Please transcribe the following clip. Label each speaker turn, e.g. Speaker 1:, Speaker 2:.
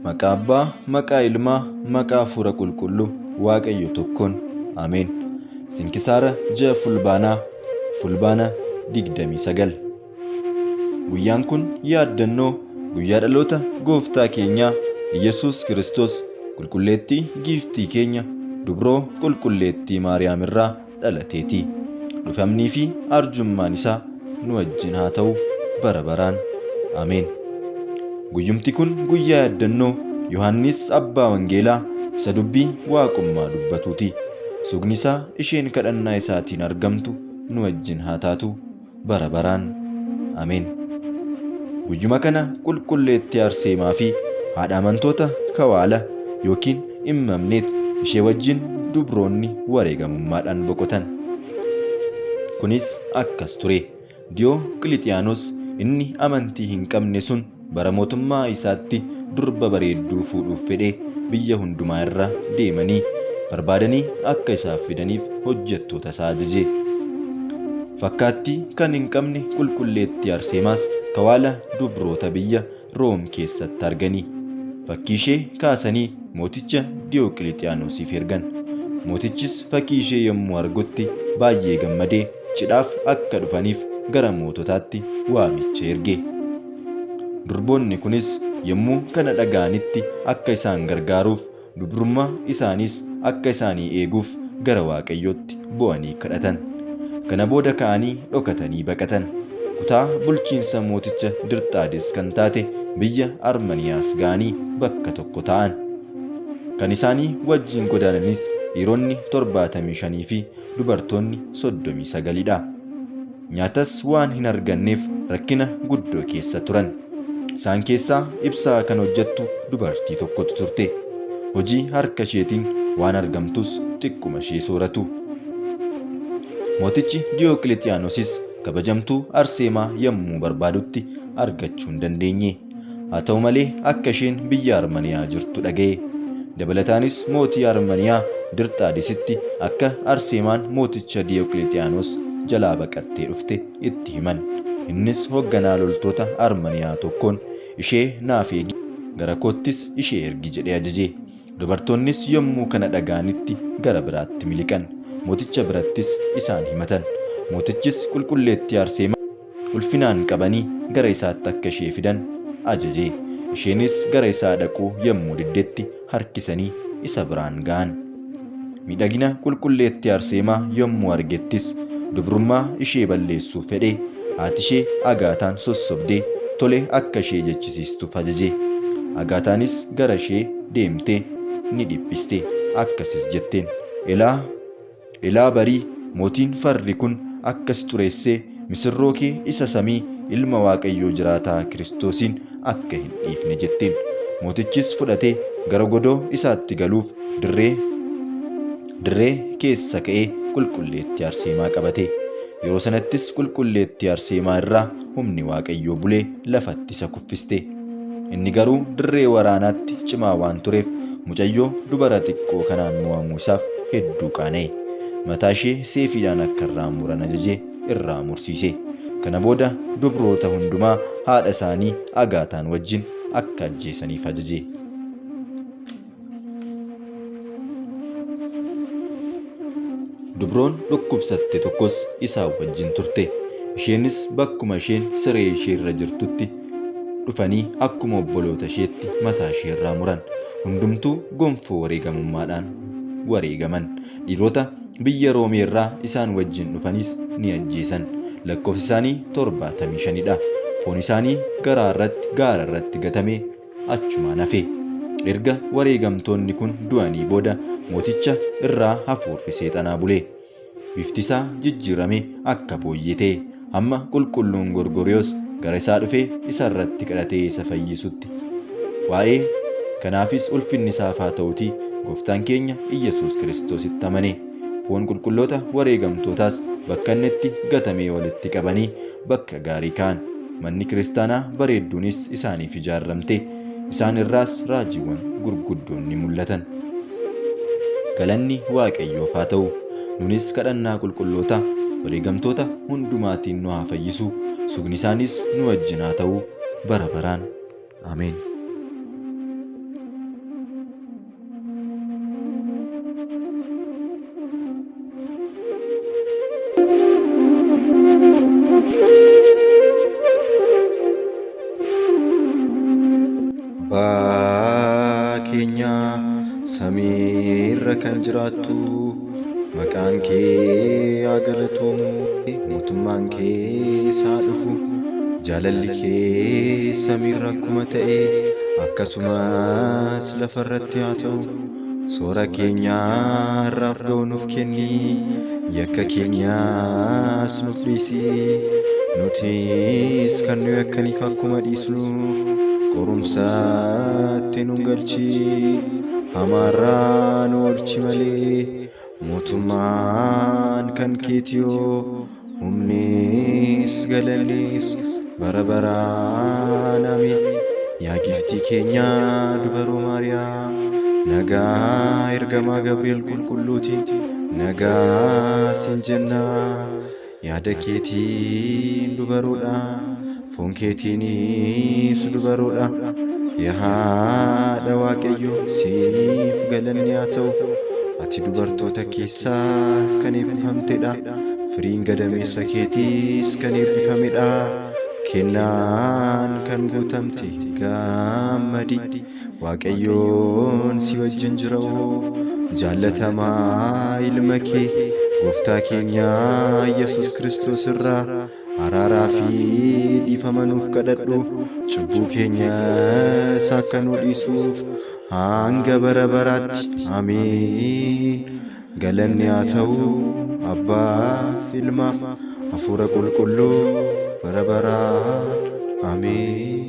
Speaker 1: Maqaa Abbaa, maqaa Ilmaa, maqaa Hafuura Qulqulluu, Waaqayyo tokkoon. Ameen. Sinkisaara ji'a fulbaana 29. Guyyaan kun yaaddannoo guyyaa dhaloota Gooftaa keenyaa Iyesuus Kiristoos qulqulleettii giiftii keenya dubroo qulqulleettii Maariyaam irraa dhalateeti. Dhufamnii fi arjummaan isaa nu wajjin haa ta'u bara baraan. Ameen. Guyyumti kun guyyaa yaaddannoo Yohannis Abbaa Wangeelaa isa dubbii waaqummaa dubbatuuti. Sugni isaa isheen kadhannaa isaatiin argamtu nu wajjin haa taatu bara baraan. Ameen. Guyyuma kana qulqulleettii Arseemaa fi haadha amantoota Kawaala yookiin Immamneet ishee wajjin dubroonni wareegamummaadhaan boqotan. Kunis akkas ture. Diyooqilixiyaanos inni amantii hin qabne sun bara mootummaa isaatti durba bareedduu fuudhuuf fedhee biyya hundumaa irra deemanii barbaadanii akka isaaf fidaniif hojjettoota isaa ajaje. Fakkaattii kan hin qabne qulqulleettii Arseemaas Kawaala dubroota biyya Room keessatti arganii fakkii ishee kaasanii mooticha Diyooqilixiyaanosif ergan. Mootichis fakkii ishee yommuu argutti baay'ee gammadee cidhaaf akka dhufaniif gara moototaatti waamicha erge. Durboonni kunis yommuu kana dhaga'anitti akka isaan gargaaruuf dubrummaa isaaniis akka isaanii eeguuf gara Waaqayyootti bu'anii kadhatan. Kana booda ka'anii dhokatanii baqatan. Kutaa bulchiinsa mooticha Dirxaades kan taate biyya Armaniyaas ga'anii bakka tokko ta'an. Kan isaanii wajjin godaananis dhiironni 75 fi dubartoonni 39dha. Nyaatas waan hin arganneef rakkina guddoo keessa turan. Isaan keessaa ibsaa kan hojjettu dubartii tokkotu turte. Hojii harka isheetiin waan argamtus xiqquma ishee sooratu. Mootichi Diyooqilixiyaanos kabajamtuu Arseemaa yommuu barbaadutti argachuu hin dandeenye. Haa ta'u malee akka isheen biyya Armaniyaa jirtu dhaga'e. Dabalataanis mootii Armaniyaa Dirxaadesitti akka Arseemaan mooticha Diyooqilixiyaanos jalaa baqattee dhufte itti himan. Innis hoogganaa loltoota Armaniyaa tokkoon ishee naaf eegi gara koottis ishee ergi jedhee ajaje. Dubartoonnis yommuu kana dhaga'anitti gara biraatti miliqan. Mooticha birattis isaan himatan. Mootichis qulqulleettii Arseemaa ulfinaan qabanii gara isaatti akka ishee fidan ajaje. Isheenis gara isaa dhaquu yommuu diddetti harkisanii isa biraan ga'an. Miidhagina qulqulleettii Arseemaa yommuu argettis dubrummaa ishee balleessuuf fedhee haati ishee Agaataan sossobdee tole akka ishee jechisiistuuf ajaje. Agaataanis gara ishee deemtee ni dhiphiste. Akkasis jetteen, Elaa barii mootiin farri kun akkas xureessee misirroo kee isa samii ilma Waaqayyoo jiraataa Kiristoosiin akka hin dhiifne jetteen. Mootichis fudhatee gara godoo isaatti galuuf dirree keessa ka'ee qulqulleettii Arseemaa qabate. Yeroo sanattis qulqulleettii Arseemaa irraa humni Waaqayyoo bulee lafatti isa kuffiste. Inni garuu dirree waraanaatti cimaa waan tureef mucayyoo dubara xiqqoo kanaan mo'amuu isaaf hedduu qaana'e. Mataa ishee seefiidhaan akka irraa muran ajajee irraa mursiise. Kana booda dubroota hundumaa haadha isaanii Agaataan wajjin akka ajjeesaniif ajaje. Dubroon dhukkubsatte tokkos isaa wajjin turte. Isheenis bakkuma isheen siree ishee irra jirtutti dhufanii akkuma obboloota isheetti mataa ishee irraa muran. Hundumtuu gonfoo wareegamummaadhaan wareegaman. Dhiirota biyya Roomee irraa isaan wajjin dhufanis ni ajjeesan. Lakkoofsi isaanii 75dha. Foon isaanii gaara irratti gatamee achumaan hafe. Erga wareegamtoonni kun du'anii booda mooticha irraa hafuurri seexanaa bulee. Bifti isaa jijjiirame akka booyyee ta'e hamma qulqulluun Gorgoriyoos gara isaa dhufee isa irratti kadhatee isa fayyisutti. Waa'ee kanaafis ulfinni isaaf haa ta'uutii Gooftaan keenya Iyesuus Kiristoositti amane. Foon qulqulloota wareegamtootaas bakka inni itti gatamee walitti qabanii bakka gaarii kaa'an. Manni kiristaanaa bareedduunis isaaniif ijaarramte. Isaan irraas raajiiwwan gurguddoon ni mul'atan. Galanni Waaqayyoof haa ta'u. Nunis kadhannaa qulqulloota wareegamtoota hundumaatiin nu haa fayyisu. Sugni isaanis nu wajjin haa ta'u bara baraan. Ameen. Abbaa keenya samiirra kan jiraattu maqaan kee haa galatamu, mootummaan kee haa dhufu, jaalalli kee samiirra akkuma ta'e akkasumas lafarratti haa ta'u. Soora keenya har'aaf ga'u nuuf kenni, yakka keenyaas nuuf dhiisi, nutis kan nu yakkaniif akkuma dhiisnu qorumsaatti nu hin galchi, hamaarraa nu oolchi malee. Mootummaan kan keetiyoo, humnis galannis bara baraan. Ameen. Yaa giftii keenya dubaroo Maariyaam, nagaa ergamaa Gabri'eel qulqulluutiin nagaa siin jenna. Yaada keetiin dubaroodha, foon keetiinis dubaroodha. Yaa haadha Waaqayyoo siif galanni haa ta'u. Ati dubartoota keessaa kan eebbifamtedha, firiin gadameessa keetiis kan eebbifamedha. Kennaan kan guutamte gammadi, Waaqayyoon si wajjin jira. Jaallatamaa ilma kee Gooftaa keenya Iyesuus Kiristoos irraa araaraa fi dhiifama nuuf kadhadhu. Cubbuu keenyas akka nu dhiisuuf hanga bara baraatti. Ameen. Galanni haa ta'u Abbaaf, Ilmaaf, Hafuura Qulqulluuf bara baraan. Ameen.